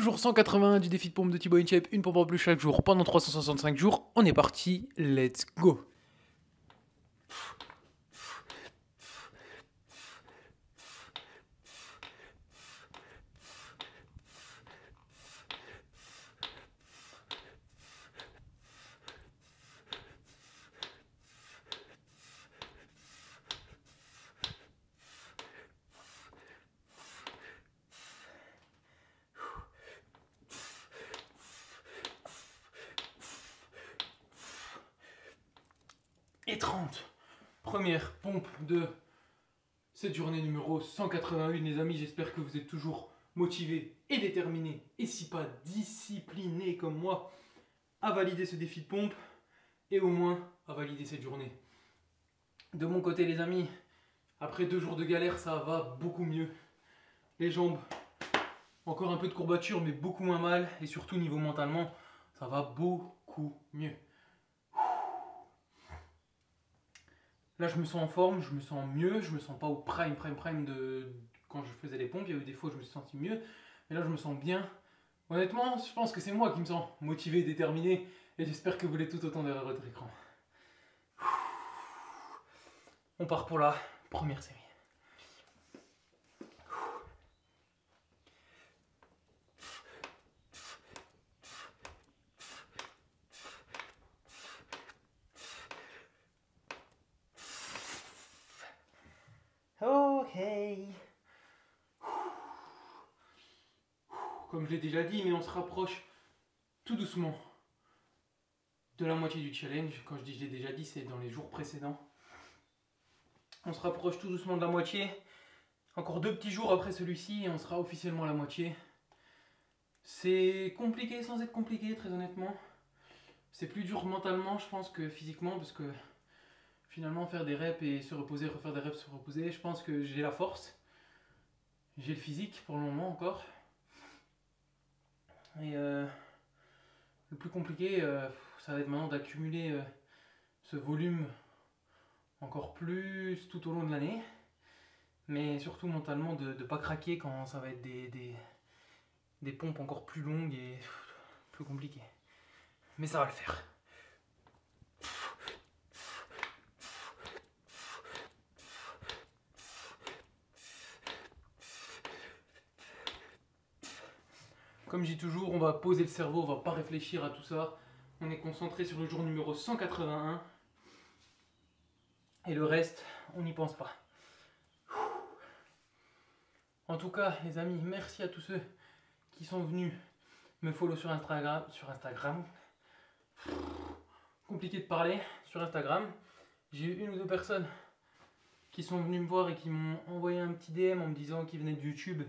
Jour 181 du défi de pompe de Thibaut InShape, une pompe en plus chaque jour pendant 365 jours. On est parti, let's go. Et 30. Première pompe de cette journée numéro 181, les amis. J'espère que vous êtes toujours motivés et déterminés, et si pas disciplinés comme moi, à valider ce défi de pompe et au moins à valider cette journée. De mon côté, les amis, après 2 jours de galère, ça va beaucoup mieux. Les jambes, encore un peu de courbature, mais beaucoup moins mal. Et surtout, niveau mentalement, ça va beaucoup mieux. Là, je me sens en forme, je me sens mieux, je me sens pas au prime de quand je faisais les pompes. Il y a eu des fois où je me suis senti mieux, mais là, je me sens bien. Honnêtement, je pense que c'est moi qui me sens motivé, déterminé, et j'espère que vous l'êtes tout autant derrière votre écran. On part pour la première série. Ok. Comme je l'ai déjà dit, mais on se rapproche tout doucement de la moitié du challenge. Quand je dis je l'ai déjà dit, c'est dans les jours précédents. On se rapproche tout doucement de la moitié. Encore 2 petits jours après celui-ci et on sera officiellement à la moitié. C'est compliqué sans être compliqué, très honnêtement. C'est plus dur mentalement, je pense, que physiquement, parce que finalement, faire des reps et se reposer, refaire des reps, se reposer, je pense que j'ai la force. J'ai le physique pour le moment encore. Et le plus compliqué, ça va être maintenant d'accumuler ce volume encore plus tout au long de l'année. Mais surtout mentalement de ne pas craquer quand ça va être des pompes encore plus longues et plus compliquées. Mais ça va le faire. Comme je dis toujours, on va poser le cerveau, on va pas réfléchir à tout ça. On est concentré sur le jour numéro 181. Et le reste, on n'y pense pas. En tout cas, les amis, merci à tous ceux qui sont venus me follow sur Instagram. Compliqué de parler, sur Instagram. J'ai eu 1 ou 2 personnes qui sont venues me voir et qui m'ont envoyé un petit DM en me disant qu'ils venaient de YouTube.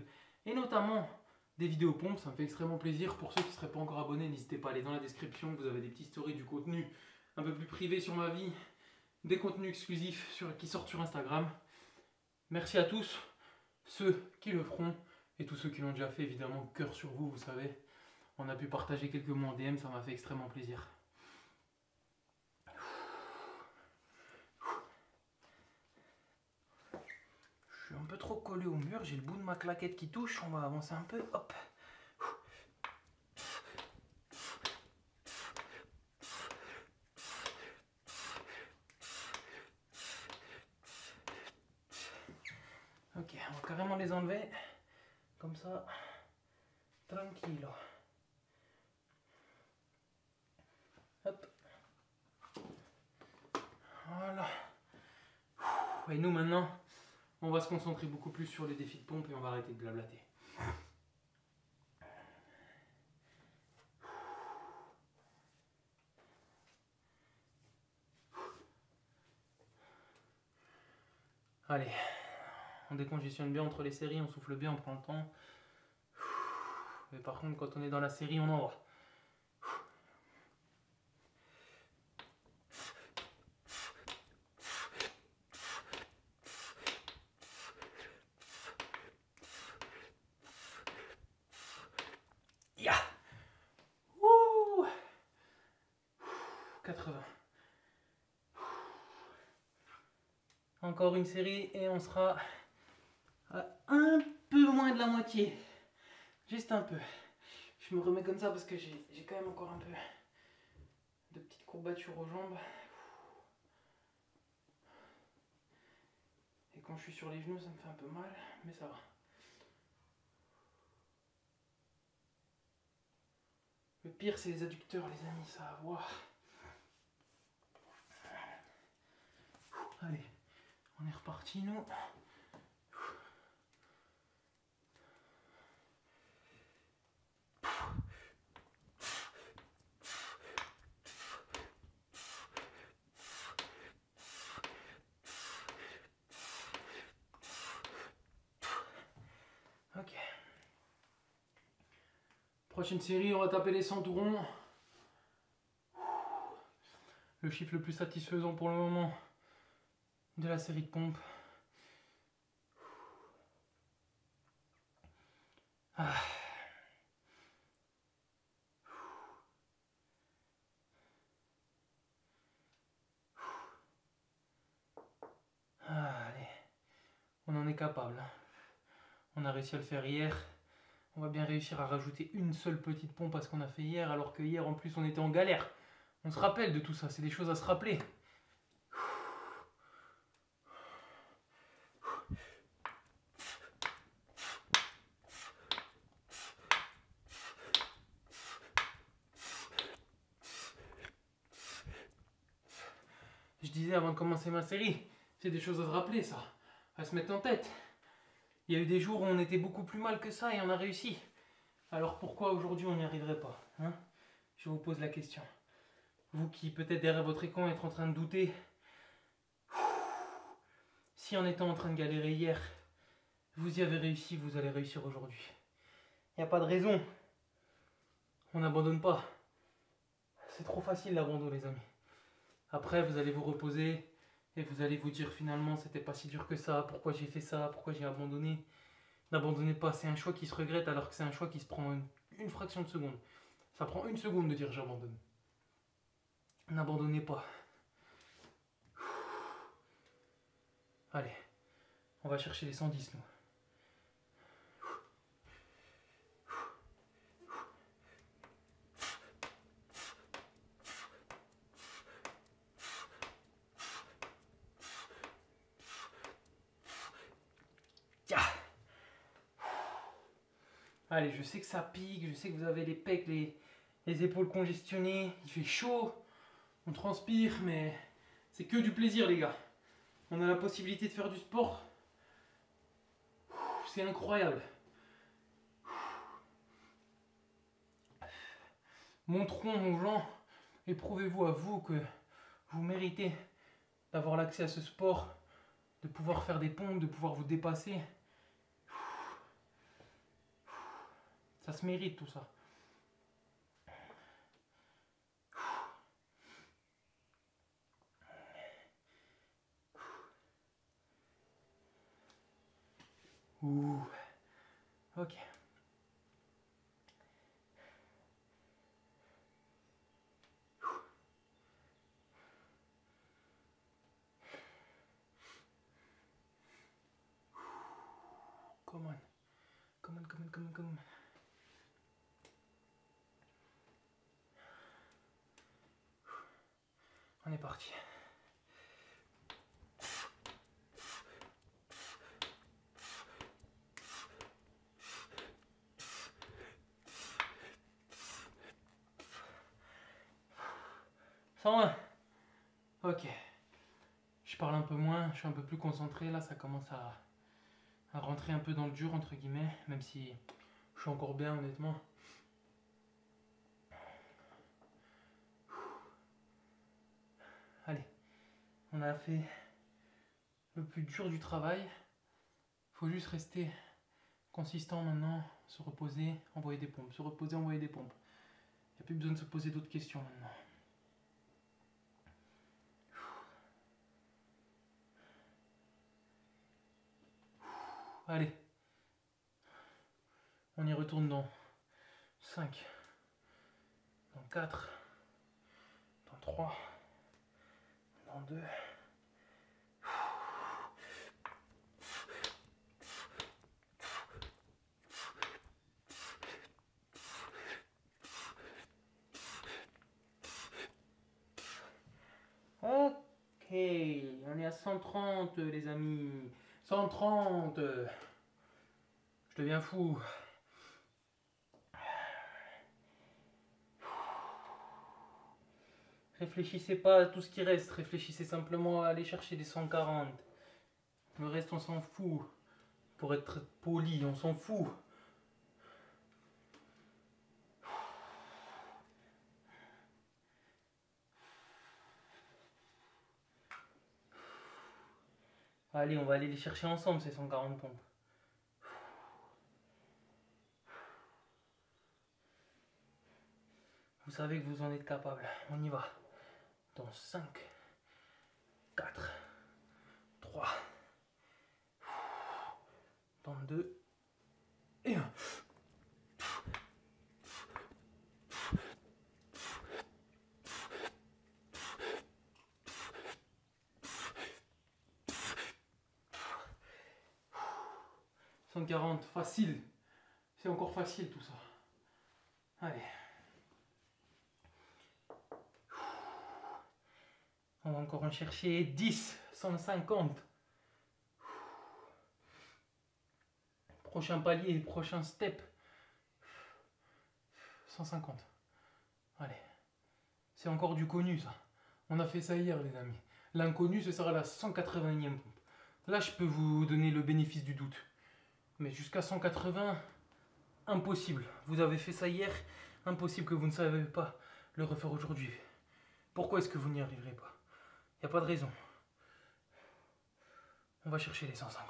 Et notamment des vidéos pompes, ça me fait extrêmement plaisir. Pour ceux qui ne seraient pas encore abonnés, n'hésitez pas à aller dans la description. Vous avez des petites stories, du contenu un peu plus privé sur ma vie. Des contenus exclusifs qui sortent sur Instagram. Merci à tous, ceux qui le feront et tous ceux qui l'ont déjà fait, évidemment, cœur sur vous, vous savez. On a pu partager quelques mots en DM, ça m'a fait extrêmement plaisir. Je suis un peu trop collé au mur, j'ai le bout de ma claquette qui touche, on va avancer un peu, hop. Ok, on va carrément les enlever, comme ça, tranquille. Hop. Voilà. Et nous maintenant, on va se concentrer beaucoup plus sur les défis de pompe et on va arrêter de blablater. Allez, on décongestionne bien entre les séries, on souffle bien, on prend le temps. Mais par contre, quand on est dans la série, on envoie. Ya! 80. Encore une série et on sera à un peu moins de la moitié. Juste un peu. Je me remets comme ça parce que j'ai quand même encore un peu de petites courbatures aux jambes. Et quand je suis sur les genoux, ça me fait un peu mal, mais ça va. Le pire, c'est les adducteurs, les amis, ça à voir. Allez, on est reparti, nous. Ok. Prochaine série, on va taper les 100 tourons. Le chiffre le plus satisfaisant pour le moment de la série de pompes. Ah. Ah, allez, on en est capable. On a réussi à le faire hier. On va bien réussir à rajouter une seule petite pompe à ce qu'on a fait hier, alors que hier en plus on était en galère. On se rappelle de tout ça, c'est des choses à se rappeler. Je disais avant de commencer ma série, c'est des choses à se rappeler ça, à se mettre en tête. Il y a eu des jours où on était beaucoup plus mal que ça et on a réussi. Alors pourquoi aujourd'hui on n'y arriverait pas, hein? Je vous pose la question. Vous qui peut-être derrière votre écran êtes en train de douter, si en étant en train de galérer hier, vous y avez réussi, vous allez réussir aujourd'hui. Il n'y a pas de raison. On n'abandonne pas. C'est trop facile l'abandon, les amis. Après, vous allez vous reposer et vous allez vous dire finalement c'était pas si dur que ça, pourquoi j'ai fait ça, pourquoi j'ai abandonné. N'abandonnez pas, c'est un choix qui se regrette alors que c'est un choix qui se prend une fraction de seconde. Ça prend une seconde de dire j'abandonne. N'abandonnez pas. Allez, on va chercher les 110 nous. Allez, je sais que ça pique, je sais que vous avez les pecs, les épaules congestionnées, il fait chaud, on transpire, mais c'est que du plaisir les gars. On a la possibilité de faire du sport. C'est incroyable. Montrons aux gens, éprouvez-vous à vous que vous méritez d'avoir l'accès à ce sport, de pouvoir faire des pompes, de pouvoir vous dépasser. Ça se mérite tout ça. Ouh. Ok. Come on. Come on, come on, come on, come on. On est parti. Ok. Je parle un peu moins, je suis un peu plus concentré. Là, ça commence à rentrer un peu dans le dur, entre guillemets, même si je suis encore bien, honnêtement. Allez, on a fait le plus dur du travail. Il faut juste rester consistant maintenant, se reposer, envoyer des pompes. Se reposer, envoyer des pompes. Il n'y a plus besoin de se poser d'autres questions maintenant. Allez, on y retourne dans 5, dans 4, dans 3, dans 2. on est à 130 les amis. 130. Je deviens fou. Réfléchissez pas à tout ce qui reste, réfléchissez simplement à aller chercher des 140. Le reste on s'en fout. Pour être poli, on s'en fout. Allez, on va aller les chercher ensemble ces 140 pompes. Vous savez que vous en êtes capable. On y va. Dans 5, 4, 3, dans 2 et 1. « 140, facile. C'est encore facile tout ça. Allez. On va encore en chercher 10, 150. Prochain palier, prochain step. 150. Allez. C'est encore du connu ça. On a fait ça hier les amis. L'inconnu ce sera la 180e pompe. Là je peux vous donner le bénéfice du doute. Mais jusqu'à 180, impossible. Vous avez fait ça hier, impossible que vous ne savez pas le refaire aujourd'hui. Pourquoi est-ce que vous n'y arriverez pas? Il n'y a pas de raison. On va chercher les 150.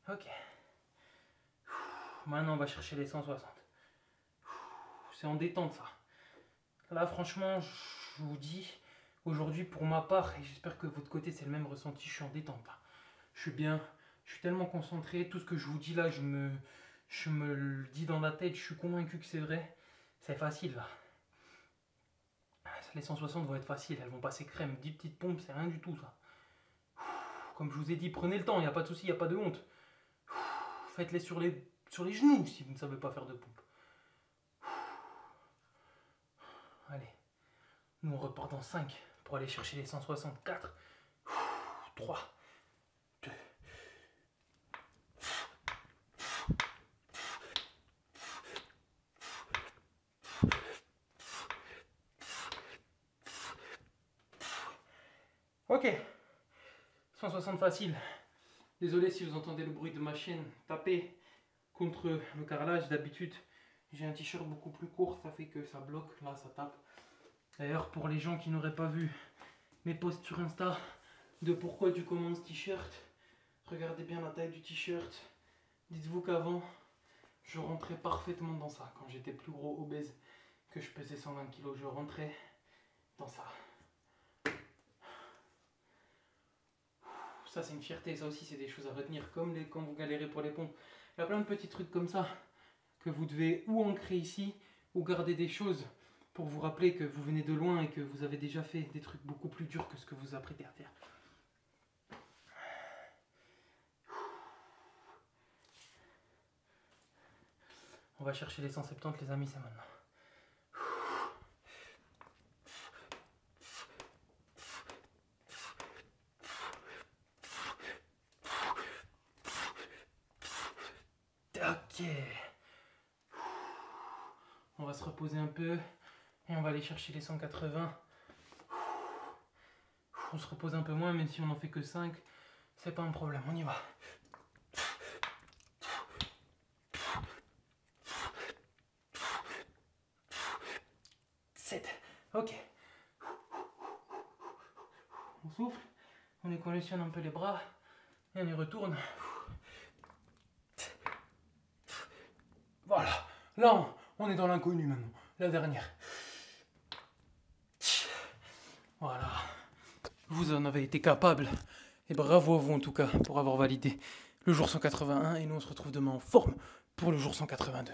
Ok. Maintenant, on va chercher les 160. C'est en détente, ça. Là, franchement, je vous dis, aujourd'hui, pour ma part, et j'espère que de votre côté, c'est le même ressenti, je suis en détente, là. Je suis bien, je suis tellement concentré, tout ce que je vous dis là, je me le dis dans la tête, je suis convaincu que c'est vrai. C'est facile là. Les 160 vont être faciles, elles vont passer crème. 10 petites pompes, c'est rien du tout ça. Comme je vous ai dit, prenez le temps, il n'y a pas de souci, il n'y a pas de honte. Faites-les sur les genoux si vous ne savez pas faire de pompes. Allez, nous on repart dans 5 pour aller chercher les 164. 3. Ok, 160 facile. Désolé si vous entendez le bruit de ma chaîne taper contre le carrelage. D'habitude, j'ai un t-shirt beaucoup plus court, ça fait que ça bloque, là ça tape. D'ailleurs, pour les gens qui n'auraient pas vu mes posts sur Insta de pourquoi tu commandes ce t-shirt, regardez bien la taille du t-shirt. Dites-vous qu'avant, je rentrais parfaitement dans ça. Quand j'étais plus gros, obèse, que je pesais 120 kg, je rentrais dans ça. Ça c'est une fierté, ça aussi c'est des choses à retenir, comme quand vous galérez pour les pompes. Il y a plein de petits trucs comme ça que vous devez ou ancrer ici, ou garder des choses pour vous rappeler que vous venez de loin et que vous avez déjà fait des trucs beaucoup plus durs que ce que vous apprêtez à faire. On va chercher les 170 les amis, c'est maintenant. Ok. On va se reposer un peu et on va aller chercher les 180. On se repose un peu moins, même si on n'en fait que 5, c'est pas un problème, on y va. Ok. On souffle, on décongestionne un peu les bras et on y retourne. Voilà. Là, on est dans l'inconnu maintenant. La dernière. Voilà. Vous en avez été capable. Et bravo à vous en tout cas pour avoir validé le jour 181. Et nous on se retrouve demain en forme pour le jour 182.